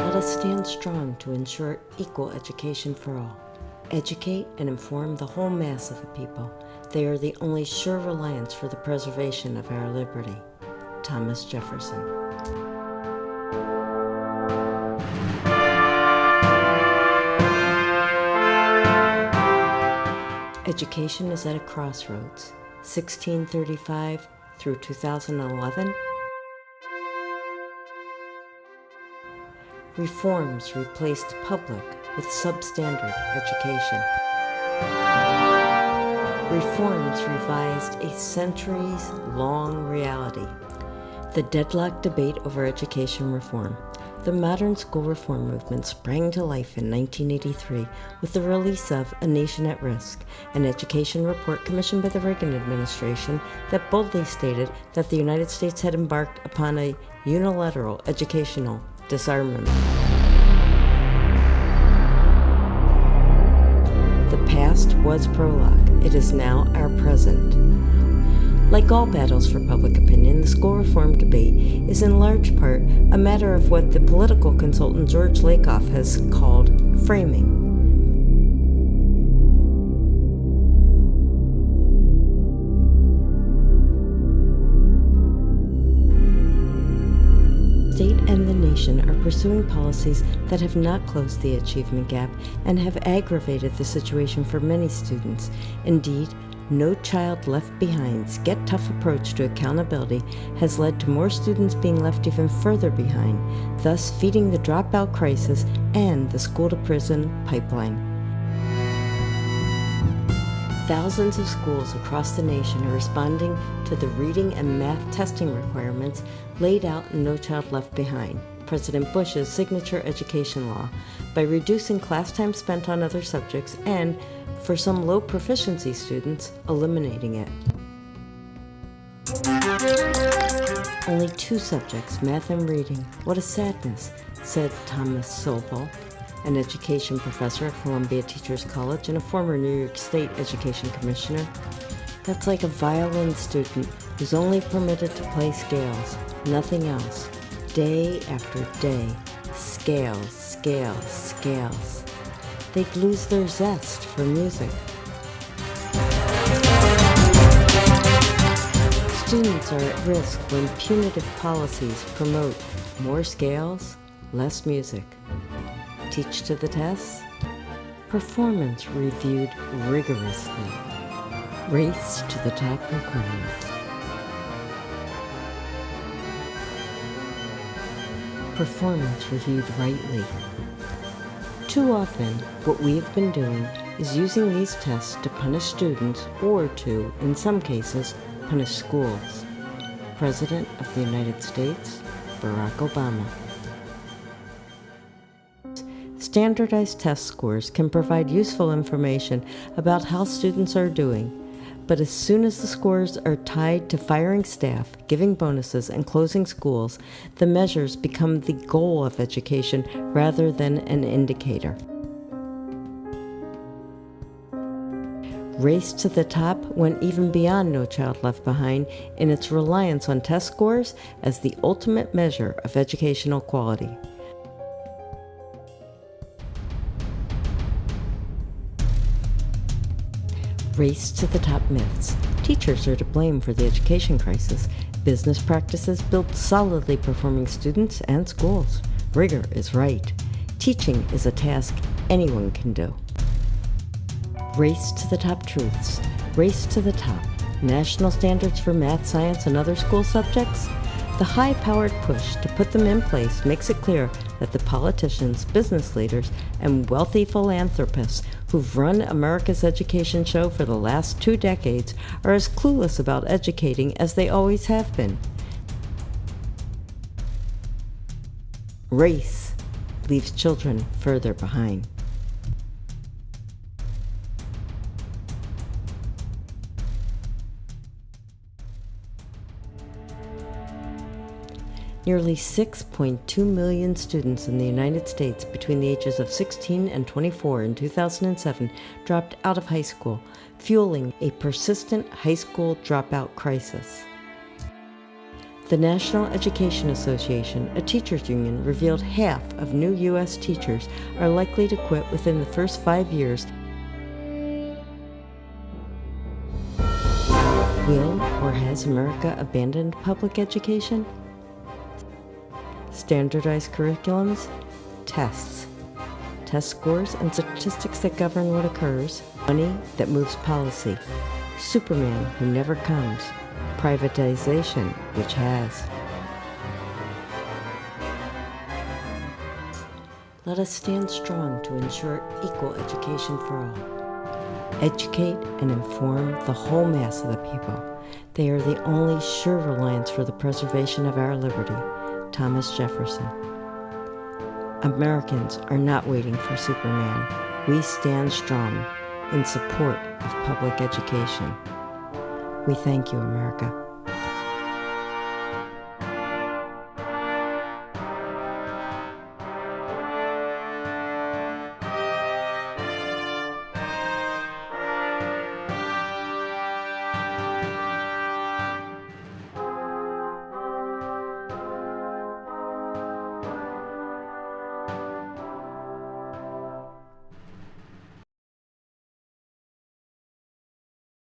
Let us stand strong to ensure equal education for all. Educate and inform the whole mass of the people. They are the only sure reliance for the preservation of our liberty. Thomas Jefferson. Education is at a crossroads. 1635 through 2011. Reforms replaced public with substandard education. Reforms revised a centuries-long reality. The deadlocked debate over education reform. The modern school reform movement sprang to life in 1983 with the release of A Nation at Risk, an education report commissioned by the Reagan administration that boldly stated that the United States had embarked upon a unilateral educational disarmament. The past was prologue. It is now our present. Like all battles for public opinion, the school reform debate is in large part a matter of what the political consultant George Lakoff has called framing. The state and the nation are pursuing policies that have not closed the achievement gap and have aggravated the situation for many students. Indeed, No Child Left Behind's Get Tough approach to accountability has led to more students being left even further behind, thus feeding the dropout crisis and the school-to-prison pipeline. Thousands of schools across the nation are responding to the reading and math testing requirements laid out in No Child Left Behind, President Bush's signature education law, by reducing class time spent on other subjects and, for some low proficiency students, eliminating it. Only 2 subjects, math and reading. What a sadness, said Thomas Sobel, an education professor at Columbia Teachers College and a former New York State Education Commissioner. That's like a violin student who's only permitted to play scales, nothing else. Day after day, scales, scales, scales. They'd lose their zest for music. Students are at risk when punitive policies promote more scales, less music. Teach to the test? Performance reviewed rigorously. Race to the top requirements. Performance reviewed rightly. Too often, what we have been doing is using these tests to punish students or to, in some cases, punish schools. President of the United States, Barack Obama. Standardized test scores can provide useful information about how students are doing, but as soon as the scores are tied to firing staff, giving bonuses, and closing schools, the measures become the goal of education rather than an indicator. Race to the Top went even beyond No Child Left Behind in its reliance on test scores as the ultimate measure of educational quality. Race to the top myths. Teachers are to blame for the education crisis. Business practices build solidly performing students and schools. Rigor is right. Teaching is a task anyone can do. Race to the top truths. Race to the top. National standards for math, science, and other school subjects? The high-powered push to put them in place makes it clear that the politicians, business leaders, and wealthy philanthropists who've run America's education show for the last 2 decades are as clueless about educating as they always have been. Race leaves children further behind. Nearly 6.2 million students in the United States between the ages of 16 and 24 in 2007 dropped out of high school, fueling a persistent high school dropout crisis. The National Education Association, a teachers union, revealed half of new U.S. teachers are likely to quit within the first 5 years. Will or has America abandoned public education? Standardized curriculums, tests, test scores and statistics that govern what occurs, money that moves policy, Superman who never comes, privatization which has. Let us stand strong to ensure equal education for all. Educate and inform the whole mass of the people. They are the only sure reliance for the preservation of our liberty. Thomas Jefferson. Americans are not waiting for Superman. We stand strong in support of public education. We thank you, America.